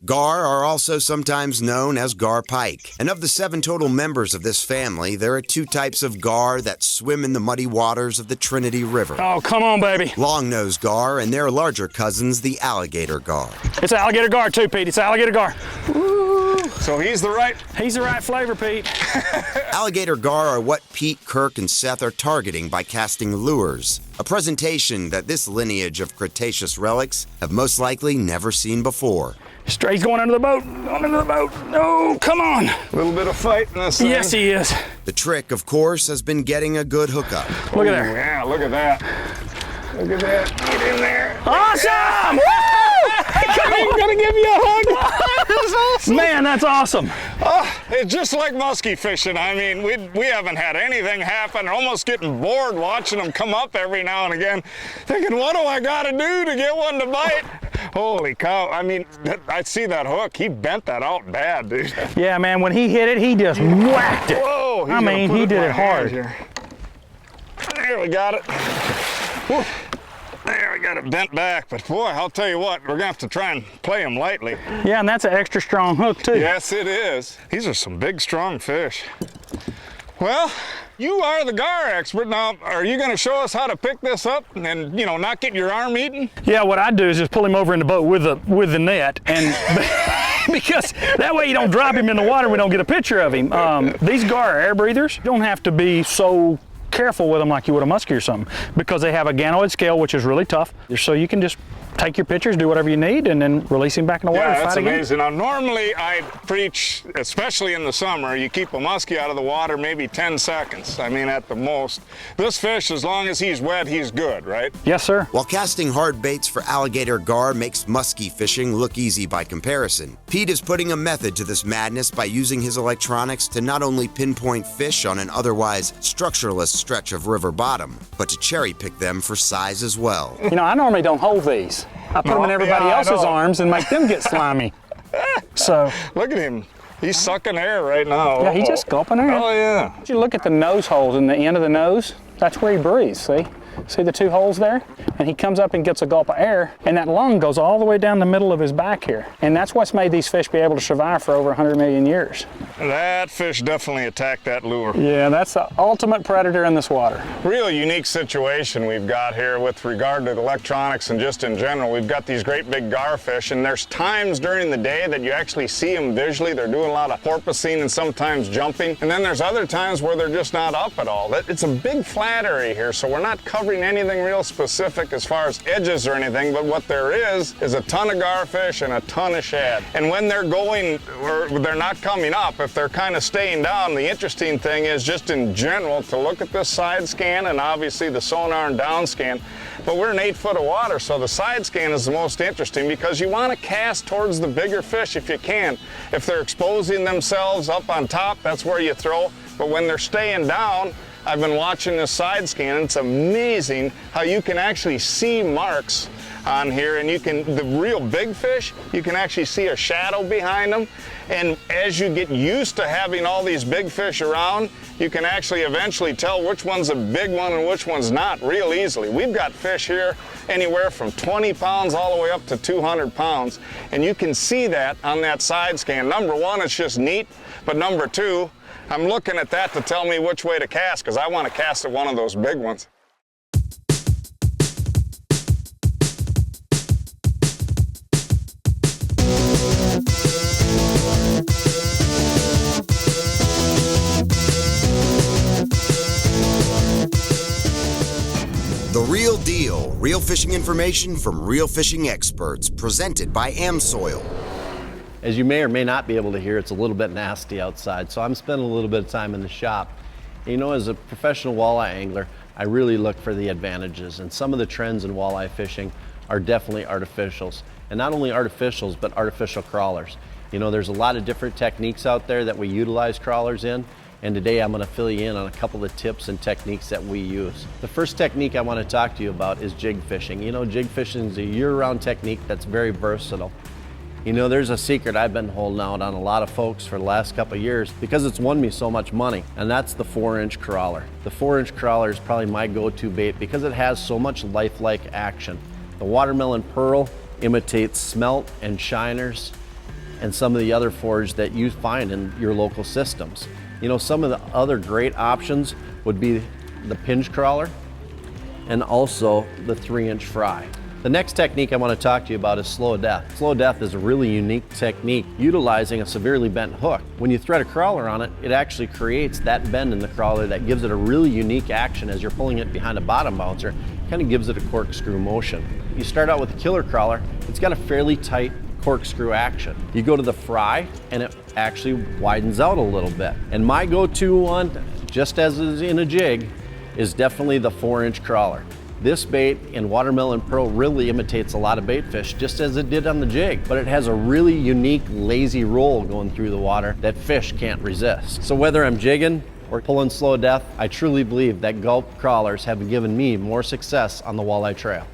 Gar are also sometimes known as gar pike, and of the 7 total members of this family, there are 2 types of gar that swim in the muddy waters of the Trinity River. Oh, come on, baby. Long-nosed gar and their larger cousins, the alligator gar. It's alligator gar too, Pete. It's alligator gar. Woo. So he's the right flavor, Pete. Alligator gar are what Pete, Kirk, and Seth are targeting by casting lures, a presentation that this lineage of Cretaceous relics have most likely never seen before. He's going under the boat. Going under the boat. No, come on. A little bit of fight in this thing. Yes, he is. The trick, of course, has been getting a good hookup. Look at there. Yeah, look at that. Look at that. Get in there. Awesome! Woo! I'm gonna give you a hug. That's awesome. Man, that's awesome. Oh, it's just like muskie fishing. I mean, we haven't had anything happen. Almost getting bored watching them come up every now and again, thinking, what do I gotta do to get one to bite? Holy cow, I mean, I see that hook. He bent that out bad, dude. Yeah, man, when he hit it, he just whacked it. Whoa, I mean, he did it hard. There, we got it. Whew. There, we got it bent back. But boy, I'll tell you what, we're gonna have to try and play him lightly. Yeah, and that's an extra strong hook too. Yes, it is. These are some big, strong fish. Well, you are the gar expert. Now, are you going to show us how to pick this up and, you know, not get your arm eaten? Yeah, what I do is just pull him over in the boat with the net, and because that way you don't drop him in the water, we don't get a picture of him. These gar are air breathers. You don't have to be so careful with them like you would a muskie or something, because they have a ganoid scale, which is really tough. So you can just take your pictures, do whatever you need, and then release him back in the water. Yeah, that's fight amazing. again. Now, normally I preach, especially in the summer, you keep a muskie out of the water maybe 10 seconds. I mean, at the most. This fish, as long as he's wet, he's good, right? Yes, sir. While casting hard baits for alligator gar makes muskie fishing look easy by comparison, Pete is putting a method to this madness by using his electronics to not only pinpoint fish on an otherwise structureless stretch of river bottom, but to cherry pick them for size as well. You know, I normally don't hold these. I put them in everybody else's arms and make them get slimy. So look at him. He's sucking air right now. Yeah, he's just gulping air. Oh, yeah. You look at the nose holes in the end of the nose. That's where he breathes, see? See the 2 holes there? And he comes up and gets a gulp of air, and that lung goes all the way down the middle of his back here. And that's what's made these fish be able to survive for over 100 million years. That fish definitely attacked that lure. Yeah, that's the ultimate predator in this water. Real unique situation we've got here with regard to the electronics and just in general. We've got these great big gar fish, and there's times during the day that you actually see them visually. They're doing a lot of porpoising and sometimes jumping. And then there's other times where they're just not up at all. It's a big flat area here, so we're not covering anything real specific as far as edges or anything, but what there is a ton of garfish and a ton of shad. And when they're going, or they're not coming up, if they're kind of staying down, the interesting thing is just in general to look at this side scan and obviously the sonar and down scan, but we're in 8 foot of water, so the side scan is the most interesting because you want to cast towards the bigger fish if you can. If they're exposing themselves up on top, that's where you throw, but when they're staying down, I've been watching this side scan, and it's amazing how you can actually see marks on here, and the real big fish, you can actually see a shadow behind them. And as you get used to having all these big fish around, you can actually eventually tell which one's a big one and which one's not real easily. We've got fish here anywhere from 20 pounds all the way up to 200 pounds, and you can see that on that side scan. Number one, it's just neat, but number two, I'm looking at that to tell me which way to cast, because I want to cast at one of those big ones. The Real Deal, real fishing information from real fishing experts, presented by AmSoil. As you may or may not be able to hear, it's a little bit nasty outside, so I'm spending a little bit of time in the shop. You know, as a professional walleye angler, I really look for the advantages, and some of the trends in walleye fishing are definitely artificials. And not only artificials, but artificial crawlers. You know, there's a lot of different techniques out there that we utilize crawlers in, and today I'm going to fill you in on a couple of tips and techniques that we use. The first technique I want to talk to you about is jig fishing. You know, jig fishing is a year-round technique that's very versatile. You know, there's a secret I've been holding out on a lot of folks for the last couple of years because it's won me so much money, and that's the 4-inch crawler. The 4-inch crawler is probably my go-to bait because it has so much lifelike action. The watermelon pearl imitates smelt and shiners, and some of the other forage that you find in your local systems. You know, some of the other great options would be the pinch crawler and also the 3-inch fry. The next technique I want to talk to you about is slow death. Slow death is a really unique technique utilizing a severely bent hook. When you thread a crawler on it, it actually creates that bend in the crawler that gives it a really unique action as you're pulling it behind a bottom bouncer, kind of gives it a corkscrew motion. You start out with a killer crawler, it's got a fairly tight corkscrew action. You go to the fry and it actually widens out a little bit. And my go-to one, just as is in a jig, is definitely the 4-inch crawler. This bait in Watermelon Pro really imitates a lot of bait fish, just as it did on the jig, but it has a really unique lazy roll going through the water that fish can't resist. So whether I'm jigging or pulling slow death, I truly believe that gulp crawlers have given me more success on the walleye trail.